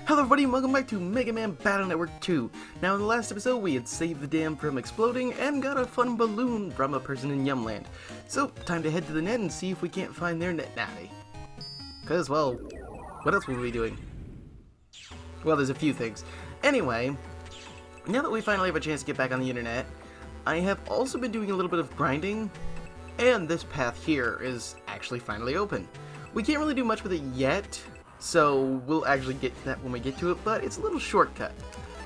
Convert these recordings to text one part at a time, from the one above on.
Hello everybody and welcome back to Megaman Battle Network 2. Now in the last episode we had saved the dam from exploding and got a fun balloon from a person in Yumland. So time to head to the net and see if we can't find their net navy. Cause well, what else will we be doing? Well, there's a few things. Anyway, now that we finally have a chance to get back on the internet, I have also been doing a little bit of grinding, and this path here is actually finally open. We can't really do much with it yet, so we'll actually get to that when we get to it, but it's a little shortcut.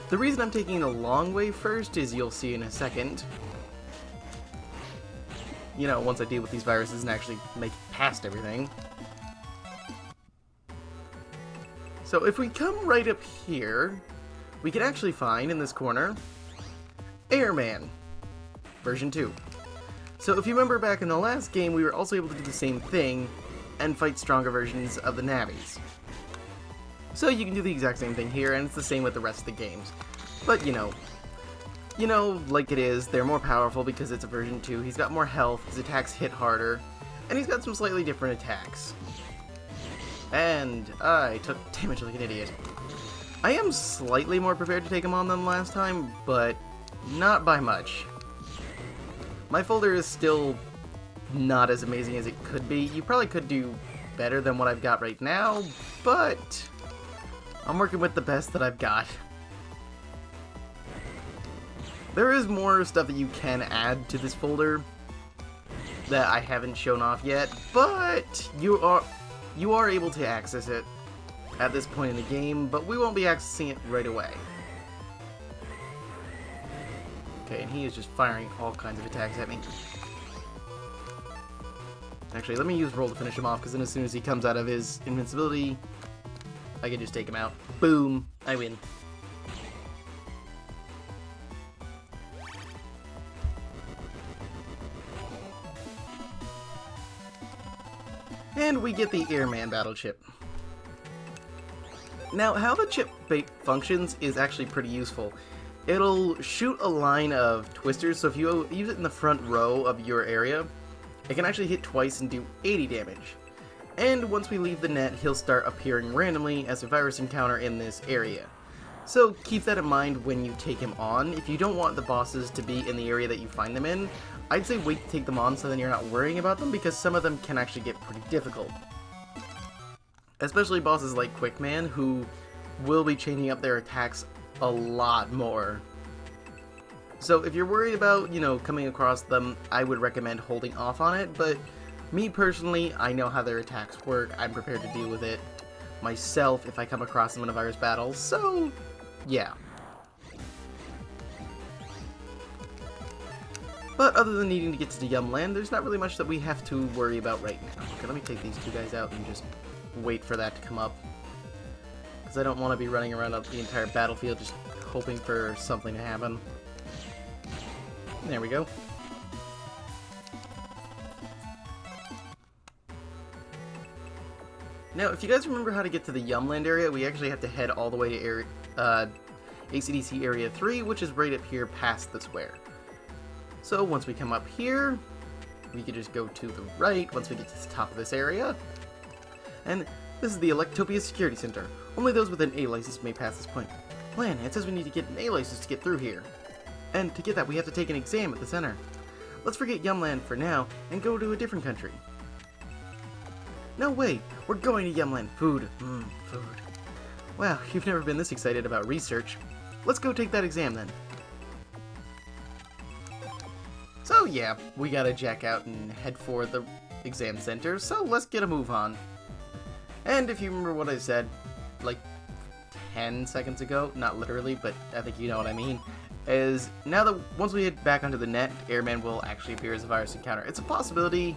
The reason I'm taking the long way first is you'll see in a second. You know, once I deal with these viruses and actually make it past everything. So if we come right up here, we can actually find in this corner, Airman version 2. So if you remember back in the last game, we were also able to do the same thing and fight stronger versions of the navies. So you can do the exact same thing here, and it's the same with the rest of the games. But you know, like it is, they're more powerful because it's a version 2, he's got more health, his attacks hit harder, and he's got some slightly different attacks. And I took damage like an idiot. I am slightly more prepared to take him on than last time, but not by much. My folder is still not as amazing as it could be. You probably could do better than what I've got right now, but I'm working with the best that I've got. There is more stuff that you can add to this folder that I haven't shown off yet, but you are able to access it at this point in the game, but we won't be accessing it right away. Okay, and he is just firing all kinds of attacks at me. Actually, let me use roll to finish him off, because then as soon as he comes out of his invincibility, I can just take him out. Boom! I win. And we get the Airman battle chip. Now, how the chip functions is actually pretty useful. It'll shoot a line of twisters, so if you use it in the front row of your area, it can actually hit twice and do 80 damage. And once we leave the net, he'll start appearing randomly as a virus encounter in this area. So keep that in mind when you take him on. If you don't want the bosses to be in the area that you find them in, I'd say wait to take them on so then you're not worrying about them, because some of them can actually get pretty difficult. Especially bosses like Quickman, who will be changing up their attacks a lot more. So if you're worried about, coming across them, I would recommend holding off on it, but me personally, I know how their attacks work. I'm prepared to deal with it myself if I come across them in a virus battle, so yeah. But other than needing to get to the Yumland, there's not really much that we have to worry about right now. Okay, let me take these two guys out and just wait for that to come up, because I don't want to be running around the entire battlefield just hoping for something to happen. There we go. Now, if you guys remember how to get to the Yumland area, we actually have to head all the way to ACDC Area 3, which is right up here past the square. So once we come up here, we can just go to the right once we get to the top of this area. And this is the Electopia Security Center. Only those with an A license may pass this point. Plan, it says we need to get an A license to get through here. And to get that, we have to take an exam at the center. Let's forget Yumland for now and go to a different country. No way! We're going to Yumland! Food. Food. Wow, you've never been this excited about research. Let's go take that exam then. So yeah, we gotta jack out and head for the exam center, so let's get a move on. And if you remember what I said, like 10 seconds ago, not literally, but I think you know what I mean, is now that once we head back onto the net, Airman will actually appear as a virus encounter. It's a possibility,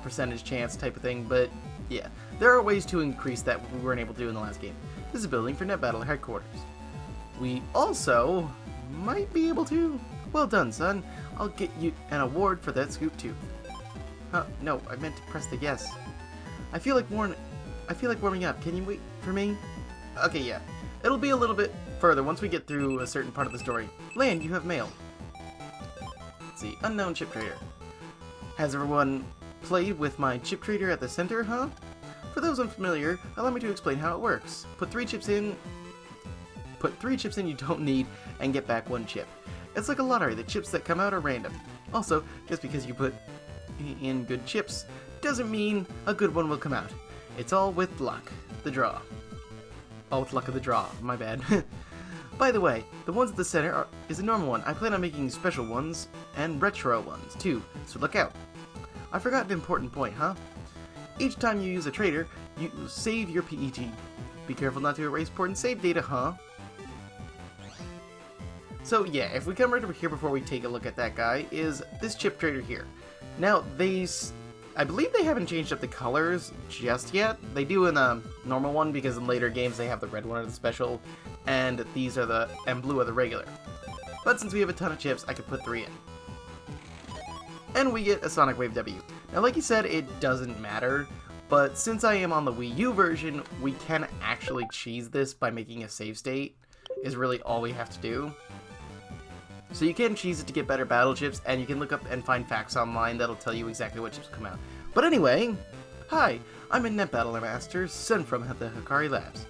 percentage chance type of thing, but yeah, there are ways to increase that we weren't able to do in the last game. This is a building for Net Battle headquarters. We also might be able to... Well done, son. I'll get you an award for that scoop too. Huh, no, I meant to press the yes. I feel like warming up. Can you wait for me? Okay, yeah. It'll be a little bit further once we get through a certain part of the story. Land, you have mail. Let's see. Unknown chip trader. Has everyone played with my chip trader at the center, huh? For those unfamiliar, allow me to explain how it works. Put three chips in you don't need, and get back one chip. It's like a lottery, the chips that come out are random. Also, just because you put in good chips doesn't mean a good one will come out. It's all with luck. The draw. All with luck of the draw, my bad. By the way, the ones at the center is a normal one. I plan on making special ones and retro ones too, so look out. I forgot an important point, huh? Each time you use a trader, you save your PET. Be careful not to erase important save data, huh? So yeah, if we come right over here before we take a look at that guy, is this chip trader here. Now, I believe they haven't changed up the colors just yet. They do in a normal one, because in later games they have the red one or the special, and these are and blue are the regular. But since we have a ton of chips, I could put 3 in. And we get a Sonic Wave W. Now, like you said, it doesn't matter, but since I am on the Wii U version, we can actually cheese this by making a save state, is really all we have to do. So you can cheese it to get better battle chips, and you can look up and find facts online that'll tell you exactly what chips come out. But anyway, hi, I'm a Net Battler Master, sent from the Hikari Labs.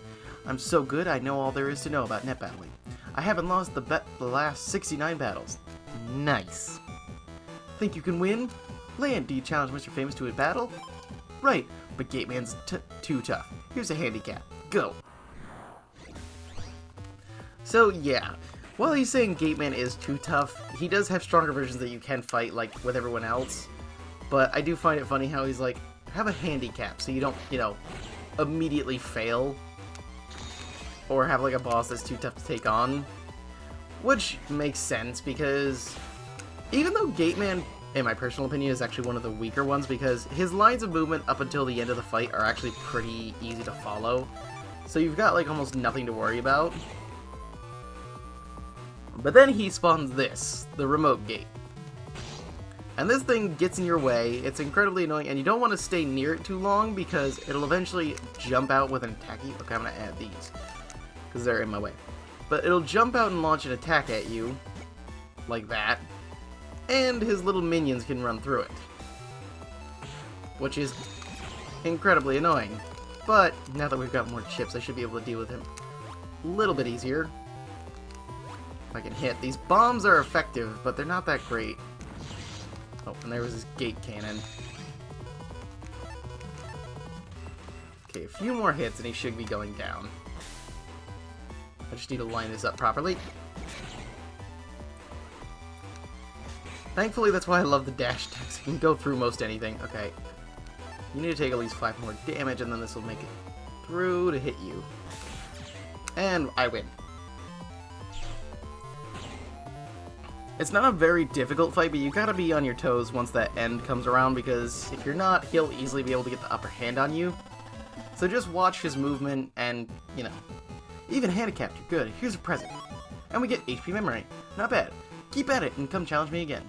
I'm so good I know all there is to know about net battling. I haven't lost the last 69 battles. Nice. Think you can win? Land, do you challenge Mr. Famous to a battle? Right, but Gateman's too tough. Here's a handicap. Go! So yeah, while he's saying Gateman is too tough, he does have stronger versions that you can fight, like, with everyone else. But I do find it funny how he's like, have a handicap so you don't, immediately fail. Or have, like, a boss that's too tough to take on. Which makes sense, because even though Gateman, in my personal opinion, is actually one of the weaker ones, because his lines of movement up until the end of the fight are actually pretty easy to follow. So you've got, like, almost nothing to worry about. But then he spawns this, the remote gate. And this thing gets in your way, it's incredibly annoying, and you don't want to stay near it too long because it'll eventually jump out with an attack. Okay, I'm going to add these, because they're in my way. But it'll jump out and launch an attack at you, like that, and his little minions can run through it. Which is incredibly annoying. But now that we've got more chips, I should be able to deal with him a little bit easier. I can hit. These bombs are effective, but they're not that great. Oh, and there was his gate cannon. Okay, a few more hits and he should be going down. I just need to line this up properly. Thankfully, that's why I love the dash attacks. You can go through most anything. Okay. You need to take at least 5 more damage, and then this will make it through to hit you. And I win. It's not a very difficult fight, but you gotta be on your toes once that end comes around, because if you're not, he'll easily be able to get the upper hand on you. So just watch his movement and, even handicapped, you're good. Here's a present. And we get HP memory. Not bad. Keep at it and come challenge me again.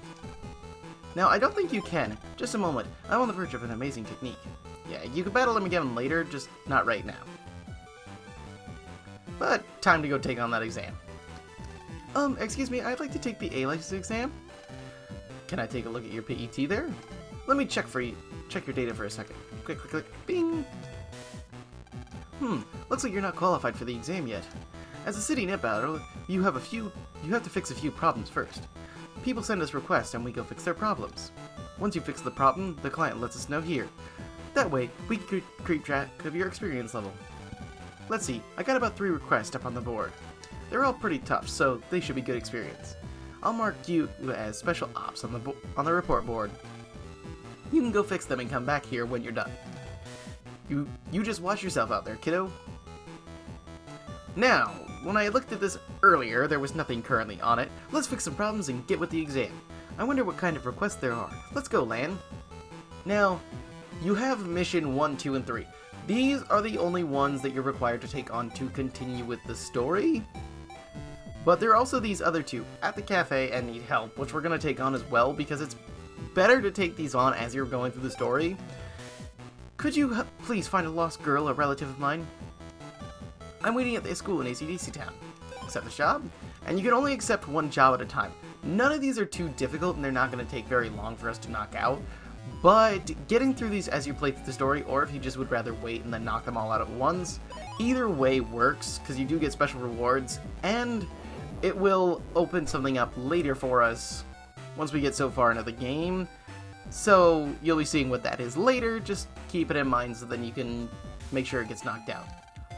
Now, I don't think you can. Just a moment. I'm on the verge of an amazing technique. Yeah, you can battle him again later, just not right now. But time to go take on that exam. Excuse me, I'd like to take the A license exam. Can I take a look at your PET there? Let me check your data for a second. Click, click, click, bing! Looks like you're not qualified for the exam yet. As a city net battler, you have to fix a few problems first. People send us requests and we go fix their problems. Once you fix the problem, the client lets us know here. That way, we can keep track of your experience level. Let's see, I got about 3 requests up on the board. They're all pretty tough, so they should be good experience. I'll mark you as special ops on the report board. You can go fix them and come back here when you're done. You just watch yourself out there, kiddo. Now, when I looked at this earlier, there was nothing currently on it. Let's fix some problems and get with the exam. I wonder what kind of requests there are. Let's go, Lan. Now, you have mission 1, 2, and 3. These are the only ones that you're required to take on to continue with the story. But there are also these other 2, at the cafe and need help, which we're going to take on as well, because it's better to take these on as you're going through the story. Could you please find a lost girl, a relative of mine? I'm waiting at the school in ACDC town. Accept this job, and you can only accept 1 job at a time. None of these are too difficult, and they're not going to take very long for us to knock out, But getting through these as you play through the story, or if you just would rather wait and then knock them all out at once, either way works, because you do get special rewards, and it will open something up later for us once we get so far into the game. So you'll be seeing what that is later, just keep it in mind so then you can make sure it gets knocked out.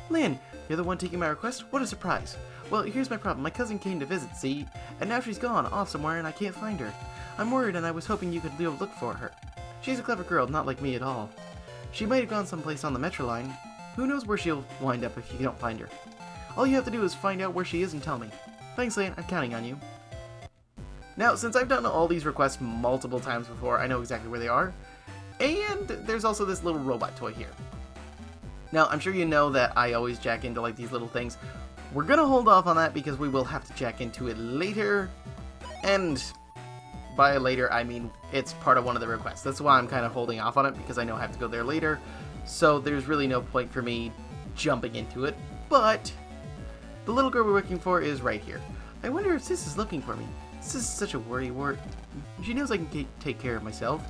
Lynn, you're the one taking my request? What a surprise. Well, here's my problem. My cousin came to visit, see? And now she's gone, off somewhere, and I can't find her. I'm worried, and I was hoping you could look for her. She's a clever girl, not like me at all. She might have gone someplace on the Metro line. Who knows where she'll wind up if you don't find her. All you have to do is find out where she is and tell me. Thanks, Lane. I'm counting on you. Now, since I've done all these requests multiple times before, I know exactly where they are. And there's also this little robot toy here. Now, I'm sure you know that I always jack into like these little things. We're gonna hold off on that because we will have to jack into it later. And by later, I mean it's part of one of the requests. That's why I'm kind of holding off on it, because I know I have to go there later. So there's really no point for me jumping into it. But the little girl we're looking for is right here. I wonder if Sis is looking for me. Sis is such a worrywart. She knows I can take care of myself.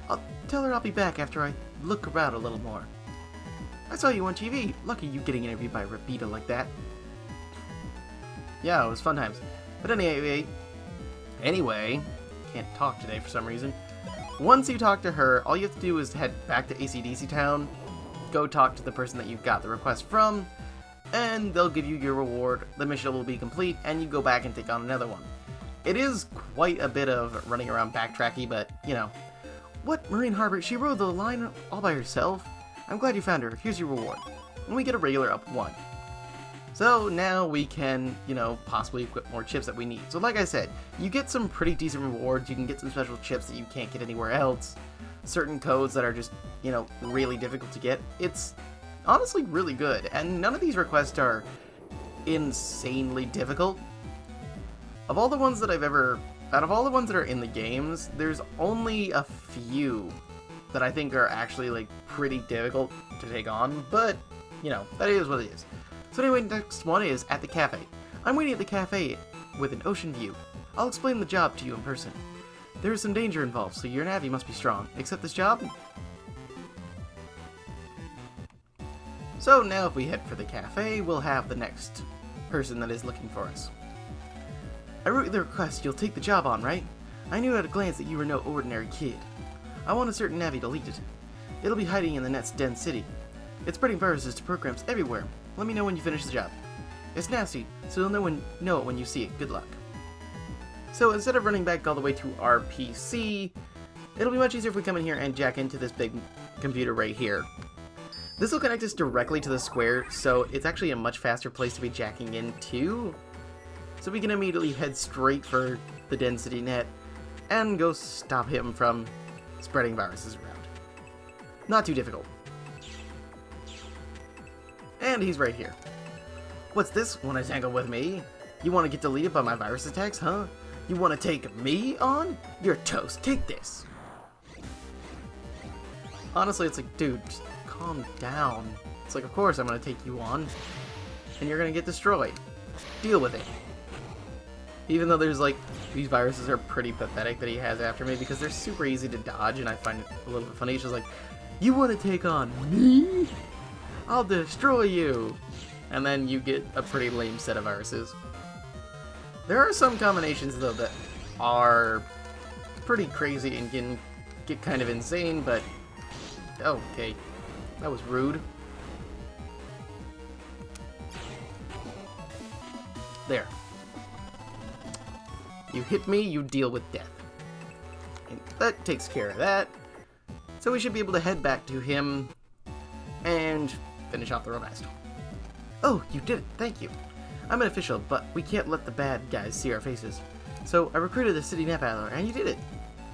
I'll tell her I'll be back after I look around a little more. I saw you on TV. Lucky you getting interviewed by Rabita like that. Yeah, it was fun times. But anyway, can't talk today for some reason. Once you talk to her, all you have to do is head back to ACDC Town, go talk to the person that you've got the request from, and they'll give you your reward. The mission will be complete, and you go back and take on another one. It is quite a bit of running around backtracky, but, you know. What? Marine Harbor? She rode the line all by herself? I'm glad you found her. Here's your reward. And we get a regular up 1. So now we can, you know, possibly equip more chips that we need. So like I said, you get some pretty decent rewards. You can get some special chips that you can't get anywhere else. Certain codes that are just, you know, really difficult to get. It's honestly really good. And none of these requests are insanely difficult. Of all the ones that out of all the ones that are in the games, there's only a few that I think are actually, like, pretty difficult to take on. But, you know, that is what it is. So anyway, next one is at the cafe. I'm waiting at the cafe with an ocean view. I'll explain the job to you in person. There is some danger involved, so your navvy must be strong. Accept this job? So now if we head for the cafe, we'll have the next person that is looking for us. I wrote the request you'll take the job on, right? I knew at a glance that you were no ordinary kid. I want a certain navvy deleted. It'll be hiding in the net's den city. It's spreading viruses to programs everywhere. Let me know when you finish the job. It's nasty, so you'll know it when you see it. Good luck. So instead of running back all the way to our PC, it'll be much easier if we come in here and jack into this big computer right here. This will connect us directly to the square, so it's actually a much faster place to be jacking into. So we can immediately head straight for the density net and go stop him from spreading viruses around. Not too difficult. And he's right here. What's this? Want to tangle with me? You want to get deleted by my virus attacks, huh? You want to take me on? You're toast. Take this. Honestly, it's like, dude, just calm down. It's like, of course I'm going to take you on. And you're going to get destroyed. Deal with it. Even though there's like, these viruses are pretty pathetic that he has after me because they're super easy to dodge and I find it a little bit funny. It's just like, you want to take on me? I'll destroy you! And then you get a pretty lame set of viruses. There are some combinations, though, that are pretty crazy and can get kind of insane, but... Okay. That was rude. There. You hit me, you deal with death. And that takes care of that. So we should be able to head back to him and finish off the request. Oh, you did it. Thank you. I'm an official, but we can't let the bad guys see our faces. So I recruited a city net battler, and you did it.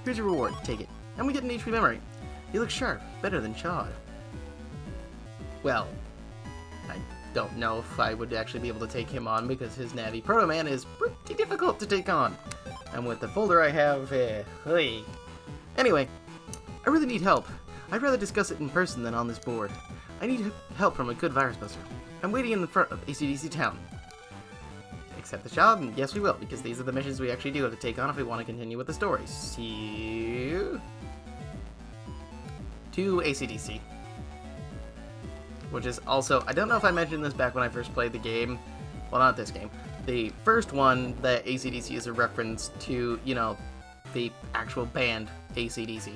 Here's your reward. Take it. And we get an HP memory. You look sharp. Better than Chad. Well, I don't know if I would actually be able to take him on because his Navi Proto Man is pretty difficult to take on. And with the folder I have, hey. Anyway, I really need help. I'd rather discuss it in person than on this board. I need help from a good virus buster. I'm waiting in the front of ACDC Town. Accept the job? And yes, we will, because these are the missions we actually do have to take on if we want to continue with the story. See you. to ACDC. Which is also, I don't know if I mentioned this back when I first played the game. Well, not this game. The first one, that ACDC is a reference to, you know, the actual band ACDC.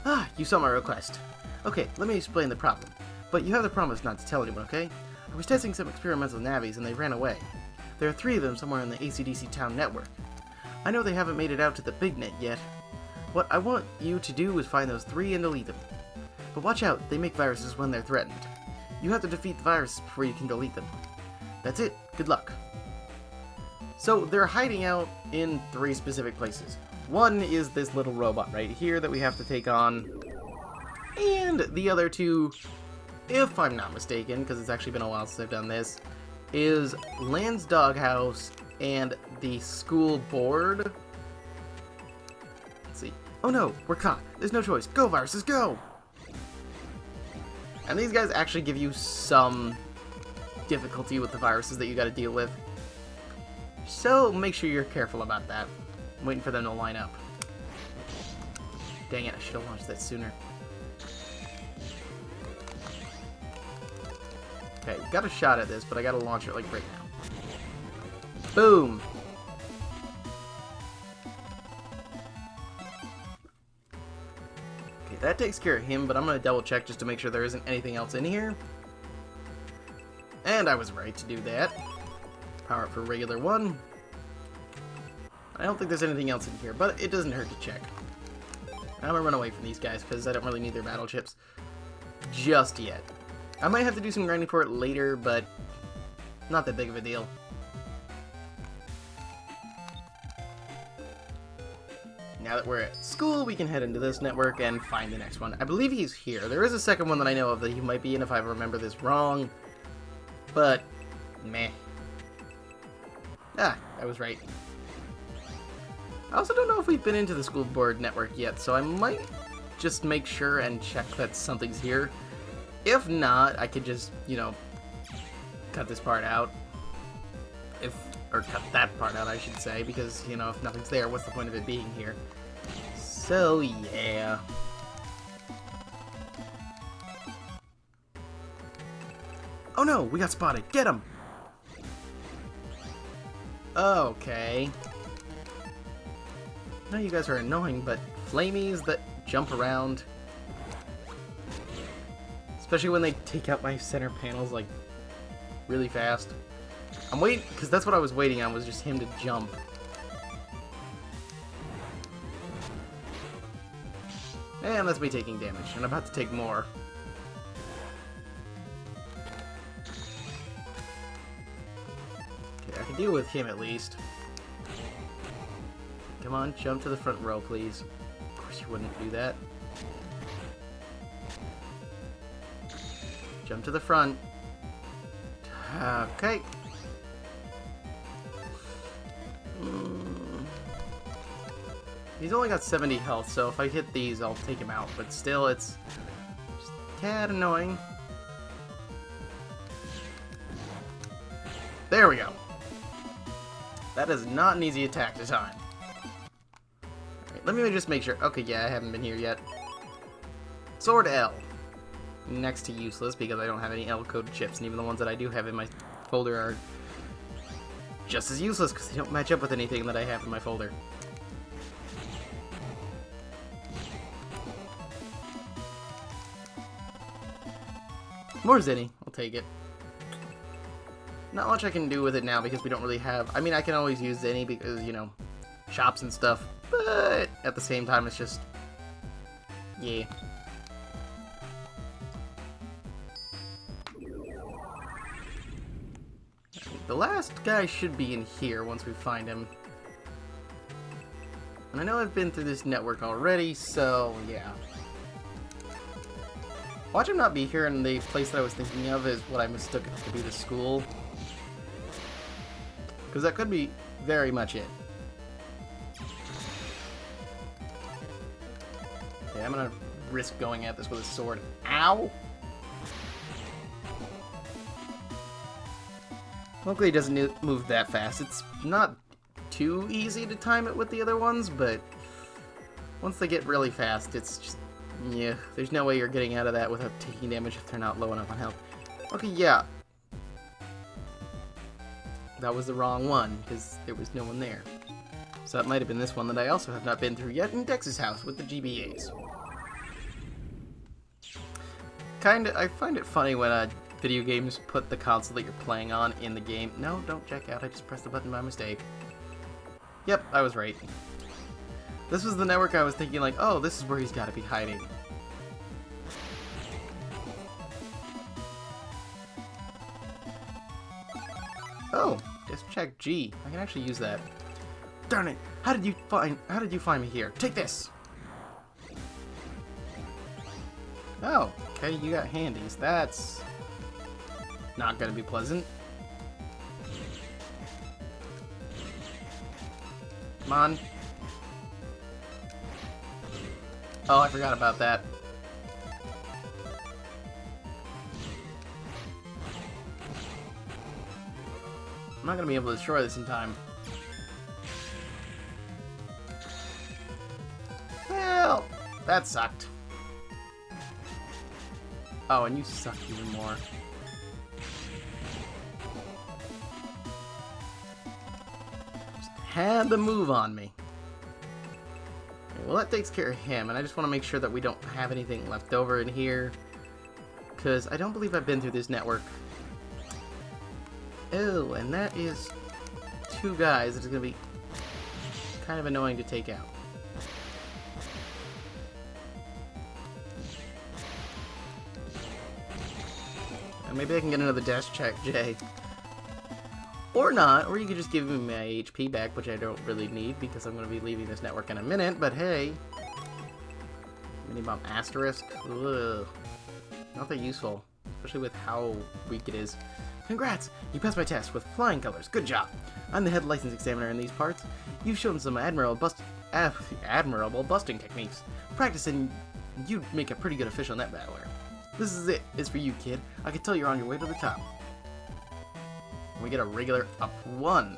Ah, you saw my request. Okay, let me explain the problem. But you have the promise not to tell anyone, okay? I was testing some experimental navies and they ran away. There are 3 of them somewhere in the ACDC town network. I know they haven't made it out to the big net yet. What I want you to do is find those 3 and delete them. But watch out, they make viruses when they're threatened. You have to defeat the viruses before you can delete them. That's it. Good luck. So they're hiding out in 3 specific places. One is this little robot right here that we have to take on. And the other 2, if I'm not mistaken, because it's actually been a while since I've done this, is Land's Doghouse and the school board. Let's see. Oh no, we're caught. There's no choice. Go, viruses, go! And these guys actually give you some difficulty with the viruses that you gotta deal with. So make sure you're careful about that. I'm waiting for them to line up. Dang it, I should have launched that sooner. Okay, got a shot at this, but I gotta launch it like right now. Boom! Okay, that takes care of him, but I'm gonna double check just to make sure there isn't anything else in here. And I was right to do that. Power up for regular 1. I don't think there's anything else in here, but it doesn't hurt to check. I'm gonna run away from these guys because I don't really need their battle chips just yet. I might have to do some grinding for it later, but not that big of a deal. Now that we're at school, we can head into this network and find the next one. I believe he's here. There is a second one that I know of that he might be in if I remember this wrong, but meh. Ah, I was right. I also don't know if we've been into the school board network yet, so I might just make sure and check that something's here. If not, I could just, you know, cut this part out. Or cut that part out, I should say, because, you know, if nothing's there, what's the point of it being here? So, yeah. Oh no, we got spotted. Get him! Okay. I know you guys are annoying, but flamies that jump around, especially when they take out my center panels, like, really fast. I'm waiting, because that's what I was waiting on, was just him to jump. And that's me taking damage, and I'm about to take more. Okay, I can deal with him at least. Come on, jump to the front row, please. Of course you wouldn't do that. Jump to the front. Okay. He's only got 70 health, so if I hit these, I'll take him out. But still, it's just a tad annoying. There we go. That is not an easy attack to time. Alright, let me just make sure. Okay, yeah, I haven't been here yet. Sword L. Next to useless, because I don't have any L-code chips, and even the ones that I do have in my folder are just as useless, because they don't match up with anything that I have in my folder. More Zinni. I'll take it. Not much I can do with it now because we don't really have... I mean, I can always use Zinni because, you know, shops and stuff. But at the same time, it's just... yeah. The last guy should be in here once we find him. And I know I've been through this network already, so yeah. Watch him not be here, and the place that I was thinking of is what I mistook it to be the school. Because that could be very much it. Okay, I'm gonna risk going at this with a sword. Ow! Luckily it doesn't move that fast. It's not too easy to time it with the other ones, but once they get really fast, it's just Yeah, there's no way you're getting out of that without taking damage if they're not low enough on health. Okay, yeah. That was the wrong one, because there was no one there. So that might have been this one that I also have not been through yet in Dex's house with the GBAs. I find it funny when video games put the console that you're playing on in the game. No, don't check out, I just pressed the button by mistake. Yep, I was right. This was the network I was thinking like, oh, this is where he's gotta be hiding. Oh, just check G. I can actually use that. Darn it! How did you find me here? Take this! Oh, okay, you got handies. That's not gonna be pleasant. Come on. Oh, I forgot about that. I'm not gonna be able to destroy this in time. Well, that sucked. Oh, and you suck even more. Just had the move on me. Okay, well, that takes care of him, and I just want to make sure that we don't have anything left over in here, because I don't believe I've been through this network. Oh, and that is two guys that is going to be kind of annoying to take out. And maybe I can get another dash check, Jay. Or not, or you could just give me my HP back, which I don't really need because I'm going to be leaving this network in a minute, but hey. Mini-bomb asterisk? Ugh. Not that useful, especially with how weak it is. Congrats! You passed my test with flying colors. Good job! I'm the head license examiner in these parts. You've shown some admirable busting techniques. Practice and you'd make a pretty good official net battler. This is it. It's for you, kid. I can tell you're on your way to the top. We get a regular up 1.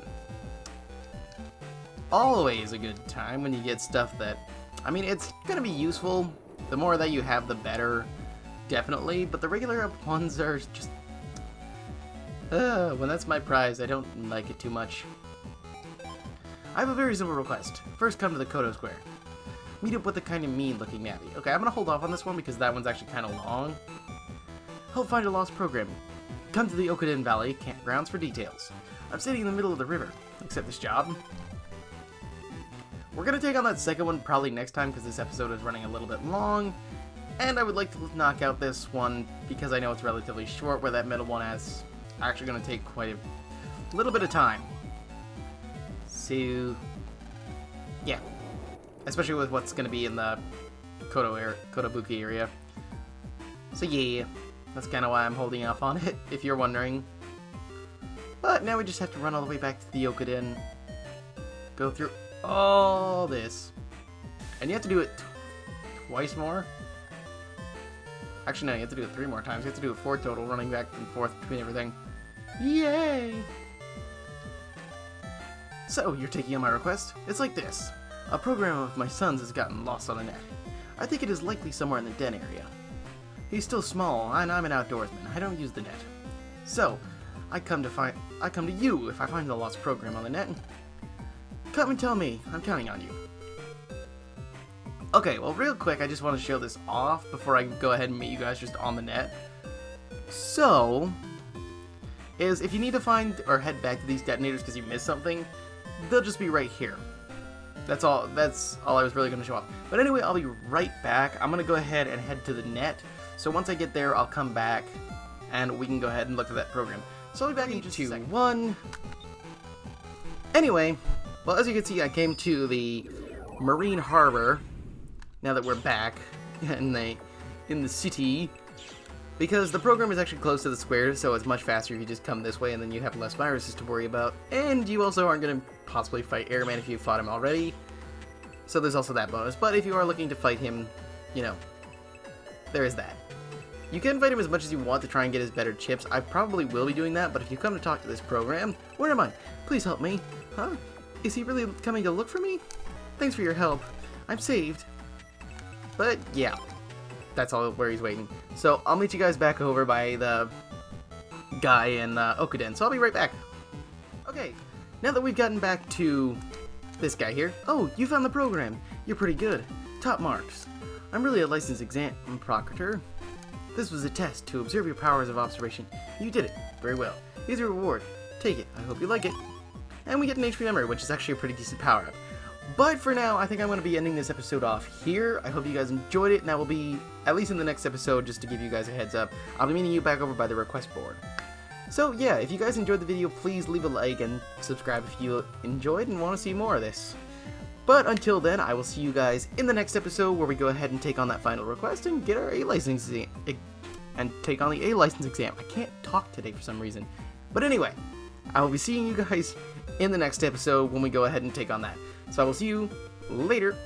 Always a good time when you get stuff that... I mean, it's gonna be useful. The more that you have, the better. Definitely. But the regular up 1s are just... when that's my prize, I don't like it too much. I have a very simple request. First, come to the Kodo Square. Meet up with the kind of mean-looking Nabby. Okay, I'm gonna hold off on this one because that one's actually kind of long. Help find a lost program. Come to the Okuden Valley campgrounds for details. I'm sitting in the middle of the river. Accept this job. We're gonna take on that second one probably next time because this episode is running a little bit long. And I would like to knock out this one because I know it's relatively short, where that middle one has actually going to take quite a little bit of time. So, yeah. Especially with what's going to be in the Kotobuki area. So yeah, that's kind of why I'm holding off on it, if you're wondering. But now we just have to run all the way back to the Okuden. Go through all this. And you have to do it twice more. Actually, no, you have to do it 3 more times. You have to do it 4 total, running back and forth between everything. Yay! So, you're taking on my request? It's like this. A program of my son's has gotten lost on the net. I think it is likely somewhere in the den area. He's still small, and I'm an outdoorsman. I don't use the net. So, I come to you if I find the lost program on the net. Come and tell me. I'm counting on you. Okay, well, real quick, I just want to show this off before I go ahead and meet you guys just on the net. So, if you need to find or head back to these detonators because you missed something, they'll just be right here. That's all I was really going to show off. But anyway, I'll be right back. I'm going to go ahead and head to the net. So once I get there, I'll come back and we can go ahead and look at that program. So I'll be back in just 2, 1. Anyway, well, as you can see, I came to the Marine Harbor. Now that we're back in the city, because the program is actually close to the square, so it's much faster if you just come this way, and then you have less viruses to worry about. And you also aren't going to possibly fight Airman if you fought him already, so there's also that bonus. But if you are looking to fight him, you know, there is that. You can fight him as much as you want to try and get his better chips. I probably will be doing that, but if you come to talk to this program, where am I? Please help me. Huh? Is he really coming to look for me? Thanks for your help. I'm saved. But, yeah. that's all where he's waiting. So I'll meet you guys back over by the guy in Okuden. So I'll be right back. Okay, now that we've gotten back to this guy here. Oh, you found the program. You're pretty good. Top marks. I'm really a licensed exam proctor. This was a test to observe your powers of observation. You did it. Very well. Here's your reward. Take it. I hope you like it. And we get an HP memory, which is actually a pretty decent power-up. But for now, I think I'm going to be ending this episode off here. I hope you guys enjoyed it, and I will be, at least in the next episode, just to give you guys a heads up, I'll be meeting you back over by the request board. So yeah, if you guys enjoyed the video, please leave a like and subscribe if you enjoyed and want to see more of this. But until then, I will see you guys in the next episode where we go ahead and take on that final request and get our A license exam. And take on the A license exam. I can't talk today for some reason. But anyway, I will be seeing you guys in the next episode when we go ahead and take on that. So I will see you later.